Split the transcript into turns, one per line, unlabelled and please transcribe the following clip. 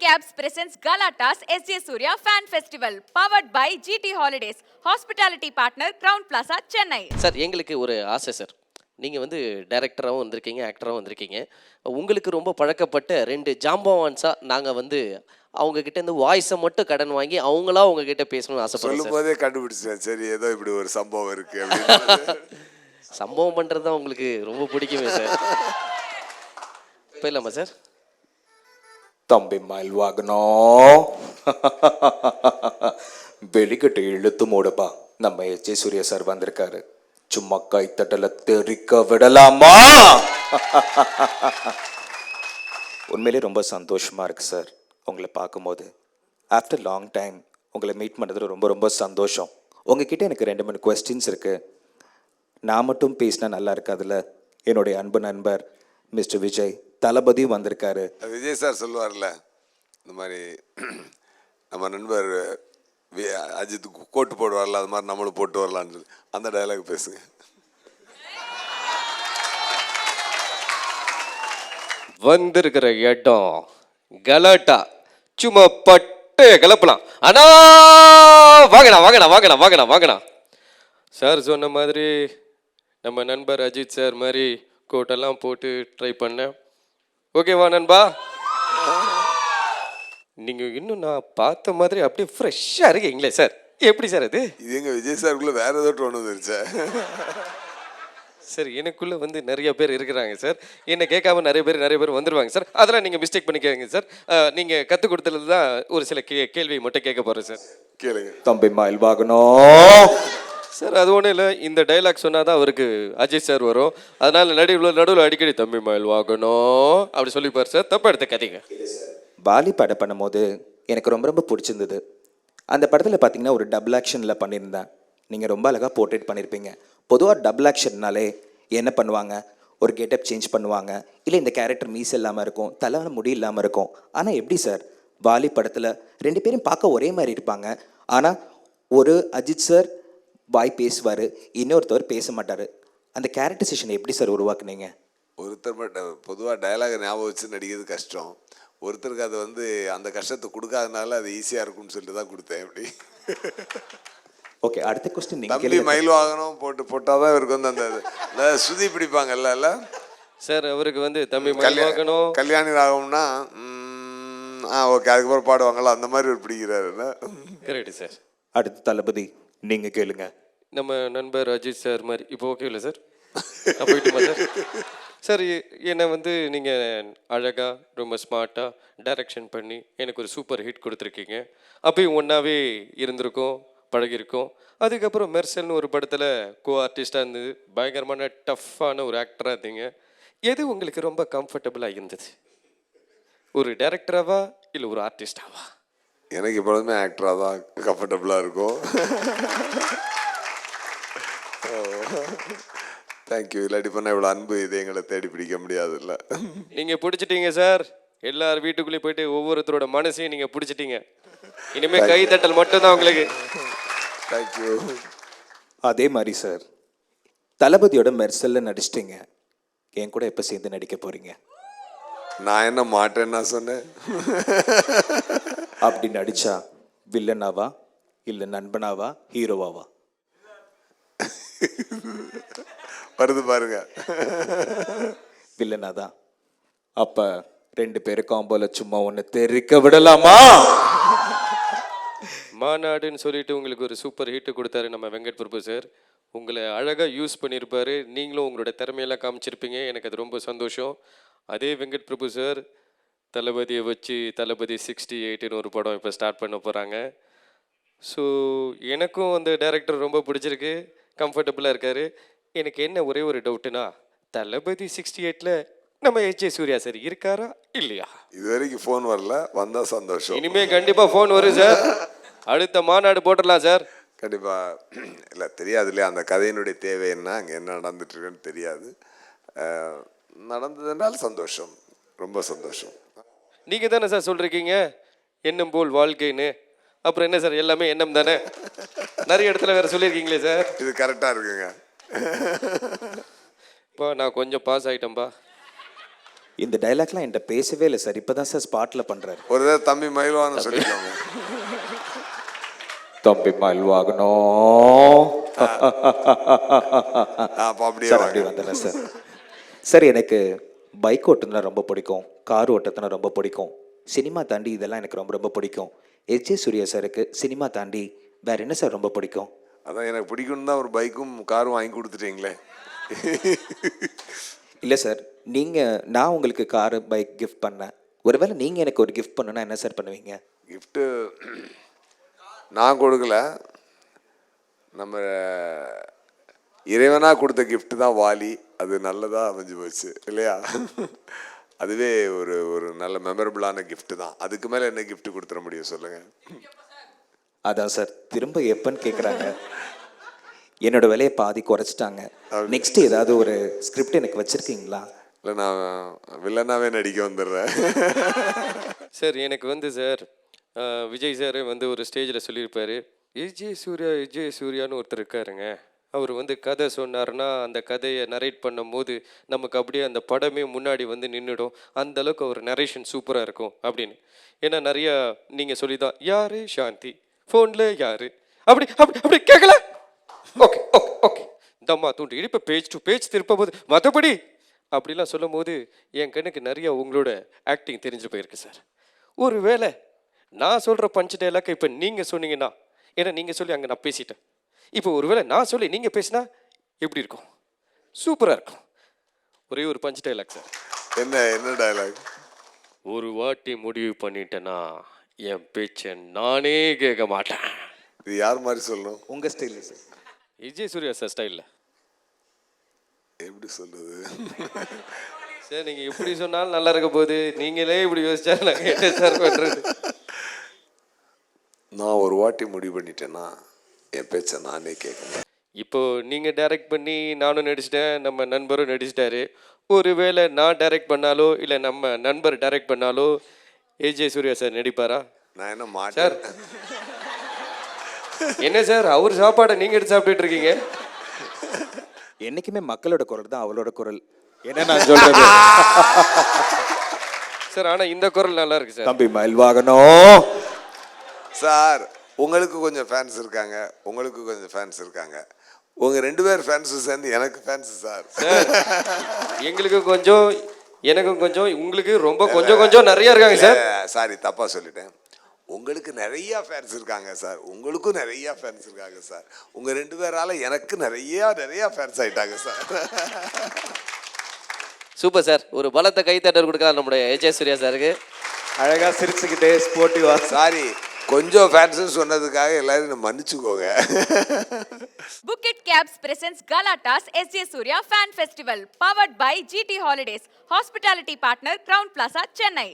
Cabs presents Galatas SJ Surya Fan Festival powered by GT Holidays. Hospitality partner Crown Plaza, Chennai.
Sir எங்களுக்கு ஒரு ஆசை sir. நீங்கள் வந்து டைரக்டராகவும் வந்திருக்கீங்க, ஆக்டராகவும் வந்திருக்கீங்க. உங்களுக்கு ரொம்ப பழக்கப்பட்ட 2 ஜாம்பவான்ஸாக நாங்கள் வந்து அவங்கக்கிட்ட இருந்து வாய்ஸை மட்டும் கடன் வாங்கி அவங்களா உங்ககிட்ட பேசணும்னு ஆசைப்படுறோம்
சொல்லும்
சார்.
போதே கண்டுபிடிச்சேன். சரி, ஏதோ இப்படி ஒரு சம்பவம் இருக்கு அப்படின்னு.
சம்பவம் பண்ணுறது தான் உங்களுக்கு ரொம்ப பிடிக்குமே சார். போயிடலாமா சார்?
தம்பி மயில் வாகனம் வெளிக்கட்டு இழுத்து மூடப்பா. நம்ம எச். சூர்யா சார் வந்திருக்காரு. சும்மா கைத்தட்டல தெரிக்க விடலாமா? உண்மையிலே ரொம்ப சந்தோஷமா இருக்கு சார் உங்களை பார்க்கும்போது. ஆஃப்டர் லாங் டைம் உங்களை மீட் பண்ணுறதுல ரொம்ப ரொம்ப சந்தோஷம். உங்ககிட்ட எனக்கு 2-3 கொஸ்டின்ஸ் இருக்கு. நான் மட்டும் பேசினா நல்லா இருக்காதுல்ல. என்னுடைய அன்பு நண்பர் மிஸ்டர் விஜய் தளபதி வந்திருக்காரு.
விஜய் சார் சொல்லுவார்ல, இந்த மாதிரி நம்ம நண்பர் அஜித் கோட்டு போடுவார்ல, அது மாதிரி நம்மளும் போட்டு வரலான்னு சொல்லி அந்த டயலாக் பேசுங்க.
வந்திருக்கிற இடம் கலாட்டா, சும்மா பட்டு கிளப்பலாம். ஆனா வாங்கண்ணா வாங்கண்ணா வாங்கண்ணா வாங்கண்ணா வாங்கண்ணா. சார் சொன்ன மாதிரி நம்ம நண்பர் அஜித் சார் மாதிரி கோட்டெல்லாம் போட்டு ட்ரை பண்ணேன். ஓகேவா நண்பா? நீங்கள் இன்னும் நான் பார்த்த மாதிரி அப்படியே ஃப்ரெஷ்ஷாக இருக்கீங்களே சார். எப்படி சார் அது?
இது எங்க விஜய் சாருக்குள்ள வேற ஏதோ ஒன்று வந்துருச்சா?
சார் எனக்குள்ளே வந்து நிறைய பேர் இருக்கிறாங்க சார். என்னை கேட்காம நிறைய பேர் வந்துடுவாங்க சார். அதெல்லாம் நீங்கள் மிஸ்டேக் பண்ணிக்காதீங்க சார். நீங்கள் கற்றுக் கொடுத்தது தான் ஒரு சில கேள்வி மட்டும் கேட்க போகிறேன் சார்.
கேளுங்க.
தம்பி மயில் வாகனம்
சார் அது ஒன்றும் இல்லை, இந்த டைலாக் சொன்னால் தான் அவருக்கு அஜித் சார் வரும். அதனால் நடுவில் அடிக்கடி தம்பி மயில் வாகனம் அப்படி சொல்லிப்பார் சார். தப்பா எடுத்துக்காதீங்க.
பாலி படம் பண்ணும்போது எனக்கு ரொம்ப ரொம்ப பிடிச்சிருந்தது. அந்த படத்தில் பார்த்தீங்கன்னா ஒரு டபுள் ஆக்ஷனில் பண்ணியிருந்தேன். நீங்கள் ரொம்ப அழகாக போர்ட்ரேட் பண்ணியிருப்பீங்க. பொதுவாக டபுள் ஆக்ஷன்னாலே என்ன பண்ணுவாங்க, ஒரு கெட்டப் சேஞ்ச் பண்ணுவாங்க, இல்லை இந்த கேரக்டர் மீஸ் இல்லாமல் இருக்கும், தலை முடி இல்லாமல் இருக்கும். ஆனால் எப்படி சார் பாலி படத்தில் 2 பேரும் பார்க்க ஒரே மாதிரி இருப்பாங்க. ஆனால் ஒரு அஜித் சார் வாய் பேசுவார், இன்னொருத்தவர் பேச மாட்டார். அந்த கேரக்டரைசேஷனை எப்படி சார் உருவாக்குனீங்க?
ஒருத்தர் மட்டும் பொதுவாக டயலாக் ஞாபகம் வச்சு நடிக்கிறது கஷ்டம். ஒருத்தருக்கு அது வந்து அந்த கஷ்டத்தை கொடுக்காதனால அது ஈஸியாக இருக்கும்னு சொல்லிட்டு தான் கொடுத்தேன். எப்படி
ஓகே, அடுத்த கொஸ்டின்
தம்பி மயில் வாகனம் போட்டாதான் இவருக்கு வந்து அந்த சுதி பிடிப்பாங்கல்ல
சார். அவருக்கு வந்து தம்பி மயில் வாகனம்
கல்யாணி ராகம்னா ஓகே, அதுக்கப்புறம் பாடுவாங்கல்ல, அந்த மாதிரி ஒரு பிடிக்கிறாருல்ல.
Correct sir.
அடுத்த தளபதி நீங்கள் கேளுங்க.
நம்ம நண்பர் அஜித் சார் மாதிரி இப்போ ஓகே இல்லை சார்? போயிட்டுமா சார்? சார் என்னை வந்து நீங்கள் அழகாக ரொம்ப ஸ்மார்ட்டாக டைரக்ஷன் பண்ணி எனக்கு ஒரு சூப்பர் ஹிட் கொடுத்துருக்கீங்க. அப்பயும் ஒன்றாவே இருந்திருக்கோம், பழகிருக்கோம். அதுக்கப்புறம் மெர்சல்னு ஒரு படத்தில் கோ ஆர்டிஸ்டாக இருந்தது. பயங்கரமான டஃப்பான ஒரு ஆக்டராக இருந்தீங்க. எது உங்களுக்கு ரொம்ப கம்ஃபர்டபுளாக இருந்தது, ஒரு டைரக்டராவா இல்லை ஒரு ஆர்டிஸ்டாவா?
எனக்கு எப்பொழுதுமே ஆக்டராக தான் கம்ஃபர்டபுளாக இருக்கும். தேங்க்யூ. இல்லாட்டி பண்ண இவ்வளோ அன்பு இது எங்களை தேடி பிடிக்க முடியாதுல்ல.
நீங்கள் பிடிச்சிட்டீங்க சார். எல்லார் வீட்டுக்குள்ளேயும் போயிட்டு ஒவ்வொருத்தரோட மனசையும் நீங்கள் பிடிச்சிட்டீங்க. இனிமேல் கை தட்டல் மட்டும்தான் உங்களுக்கு.
தேங்க்யூ.
அதே மாதிரி சார் தளபதியோட மெர்சல்ல நடிச்சிட்டிங்க. என் கூட எப்போ சேர்ந்து நடிக்க போறீங்க?
நான் என்ன மாட்டேன்னா சொன்னேன்.
அப்படி நடிச்சா வில்லனாவா இல்லை நண்பனாவா ஹீரோவாவா?
வருது பாருங்க.
வில்லனாதான். அப்ப 2 பேரும் காம்போல சும்மா ஒன்று தெரிக்க விடலாமா?
மாநாடுன்னு சொல்லிட்டு உங்களுக்கு ஒரு சூப்பர் ஹிட் கொடுத்தாரு நம்ம வெங்கட் பிரபு சார். உங்களை அழகாக யூஸ் பண்ணியிருப்பாரு. நீங்களும் உங்களோட திறமையெல்லாம் காமிச்சிருப்பீங்க. எனக்கு அது ரொம்ப சந்தோஷம். அதே வெங்கட் பிரபு சார் தளபதியை வச்சு தளபதி 68ன்னு ஒரு படம் இப்போ ஸ்டார்ட் பண்ண போகிறாங்க. ஸோ எனக்கும் அந்த டைரக்டர் ரொம்ப பிடிச்சிருக்கு, கம்ஃபர்டபுளாக இருக்கார். எனக்கு என்ன ஒரே ஒரு டவுட்டுனா, தளபதி 68ல் நம்ம எச். சூர்யா சார் இருக்காரா இல்லையா?
இது வரைக்கும் ஃபோன் வரல, வந்தால் சந்தோஷம்.
இனிமேல் கண்டிப்பாக ஃபோன் வரும் சார். அடுத்த மாநாடு போட்டுடலாம் சார்.
கண்டிப்பாக. இல்லை தெரியாது இல்லையா, அந்த கதையினுடைய தேவை என்ன, அங்கே என்ன நடந்துட்டுருக்குன்னு தெரியாது. நடந்ததுனால் சந்தோஷம், ரொம்ப சந்தோஷம்.
நீங்கள் தானே சார் சொல்லிருக்கீங்க எண்ணம் போல் வாழ்க்கைன்னு. அப்புறம் என்ன சார், எல்லாமே எண்ணம் தானே? நிறைய இடத்துல வேறு சொல்லியிருக்கீங்களே சார்.
இது கரெக்டாக இருக்குங்க.
இப்போ நான் கொஞ்சம் பாஸ் ஆகிட்டேன்பா.
இந்த டைலாக்லாம் என்கிட்ட பேசவே இல்லை சார், இப்போ தான் சார் ஸ்பாட்டில் பண்ணுறாரு.
ஒரு தடவை தம்பி மயில்வான்னு சொல்லிக்கோங்க.
தம்பி மயில்வாகனம்.
அப்போ அப்படியே
சார்
வாங்க.
அப்படி வந்துடுறேன் சார். சார் எனக்கு பைக் ஓட்டுனா ரொம்ப பிடிக்கும், கார் ஓட்டுறதுனா ரொம்ப பிடிக்கும், சினிமா தாண்டி இதெல்லாம் எனக்கு ரொம்ப ரொம்ப பிடிக்கும். எஸ்ஜே சூர்யா சாருக்கு சினிமா தாண்டி வேற என்ன சார் ரொம்ப பிடிக்கும்?
அதான் எனக்கு பிடிக்கும்னு தான் ஒரு பைக்கும் காரும் வாங்கி கொடுத்துட்டீங்களே.
இல்லை சார், நான் உங்களுக்கு காரு பைக் கிஃப்ட் பண்ணேன், ஒருவேளை நீங்கள் எனக்கு ஒரு கிஃப்ட் பண்ணுன்னா என்ன சார் பண்ணுவீங்க?
கிஃப்ட்டு நான் கொடுக்கல, நம்ம இறைவனாக கொடுத்த gift தான் வாலி. அது நல்லதாக அமைஞ்சு போச்சு இல்லையா? அதுவே ஒரு ஒரு நல்ல மெமரபிளான gift தான். அதுக்கு மேலே என்ன gift கொடுத்துட முடியும் சொல்லுங்கள்?
அதான் சார் திரும்ப எப்பன்னு கேட்குறாங்க. என்னோட விலையை பாதி குறைச்சிட்டாங்க. நெக்ஸ்ட் ஏதாவது ஒரு ஸ்கிரிப்ட் எனக்கு வச்சுருக்கீங்களா?
இல்லை, நான் வில்லனாவே நடிக்க வந்துடுறேன்.
சார் எனக்கு வந்து சார் விஜய் சார் வந்து ஒரு ஸ்டேஜில் சொல்லியிருப்பாரு, எஸ்ஜே சூர்யான்னு ஒருத்தர் இருக்காருங்க, அவர் வந்து கதை சொன்னார்னா அந்த கதையை நரேட் பண்ணும்போது நமக்கு அப்படியே அந்த படமே முன்னாடி வந்து நின்றுடும், அந்த அளவுக்கு ஒரு நரேஷன் சூப்பராக இருக்கும் அப்படின்னு. ஏன்னா நிறையா நீங்கள் சொல்லி தான் யாரு சாந்தி ஃபோனில் யாரு அப்படி அப்படி அப்படி கேட்கல. ஓகே ஓகே ஓகே தம்மா தூண்டு இடிப்ப பேஜ் டு பேஜ் திருப்ப போது மற்றபடி அப்படிலாம் சொல்லும் போது என் கண்ணுக்கு நிறைய உங்களோட ஆக்டிங் தெரிஞ்சு போயிருக்கு சார். ஒரு வேளை நான் சொல்கிற பஞ்ச் டைலாக் இப்போ நீங்கள் சொன்னீங்கன்னா, ஏன்னா நீங்கள் சொல்லி அங்கே நான் பேசிட்டேன், இப்போ ஒருவேளை நான் சொல்லி நீங்கள் பேசினா எப்படி இருக்கும்? சூப்பராக இருக்கும். ஒரே ஒரு பஞ்ச் டைலாக் சார்.
என்ன டயலாக்?
ஒரு வாட்டி முடிவு பண்ணிட்டேன்னா என் பேச்சை நானே கேட்க மாட்டேன்.
இது யார் மாதிரி சொல்லணும்?
உங்கள் style sir.
Vijay Suriya sir ஸ்டைலில்.
எப்படி சொல்றது?
சார் நீங்கள் எப்படி சொன்னாலும் நல்லா இருக்க போகுது, நீங்களே இப்படி யோசிச்சா நாங்கள் என்ன சார் பண்ணுறது?
நான் ஒரு வாட்டி முடிவு பண்ணிட்டேன்னா என் பேச்சை நானே கேட்கணும்.
இப்போ நீங்கள் டைரக்ட் பண்ணி நானும் நடிச்சிட்டேன், நம்ம நண்பரும் நடிச்சிட்டாரு. ஒருவேளை நான் டைரக்ட் பண்ணாலோ இல்லை நம்ம நண்பர் டைரக்ட் பண்ணாலோ ஏஜே சூர்யா சார் நடிப்பாரா?
நான் என்ன
சார்
மாட்டேன்?
என்ன சார் அவர் சாப்பாடை நீங்கள் எடுத்து சாப்பிட்டுட்டு இருக்கீங்க?
என்றைக்குமே மக்களோட குரல் தான் அவளோட குரல். என்ன நான் சொல்றது?
சார் ஆனால் இந்த குரல் நல்லா இருக்கு சார்.
தம்பி மயில்வாகனம்.
சார், உங்களுக்கு கொஞ்சம் ஃபேன்ஸ் இருக்காங்க, உங்களுக்கு கொஞ்சம் ஃபேன்ஸ் இருக்காங்க. உங்க 2 பேர் ஃபேன்ஸும் சேர்ந்து எனக்கு ஃபேன்ஸ் சார்.
சார் எங்களுக்கு கொஞ்சம் எனக்கும் கொஞ்சம் உங்களுக்கு ரொம்ப கொஞ்சம் கொஞ்சம் நிறைய இருக்காங்க சார்.
சாரி, தப்பா சொல்லிட்டேன். உங்களுக்கு நிறைய ஃபேன்ஸ் இருக்காங்க சார், உங்களுக்கும் நிறைய ஃபேன்ஸ் இருக்காங்க சார். உங்க 2 பேரால எனக்கு நிறைய ஃபேன்ஸ் ஆயிட்டாங்க சார்.
Super sir. ஒரு பலத்தை கைத்தட்டல் கொடுக்கலாம் நம்முடைய ஏஜே சூர்யா சாருக்கு.
அழகா சிரிச்சுக்கிட்டே ஸ்போர்ட்டிவா.
சாரி, கொஞ்சம் ஃபேன்ஸ் சொன்னதுக்காக எல்லாரும் மன்னிச்சுக்கோங்க.
Bukit Cabs presents Galatas SJ Surya Fan Festival powered by GT Holidays. Hospitality partner Crown Plaza, Chennai.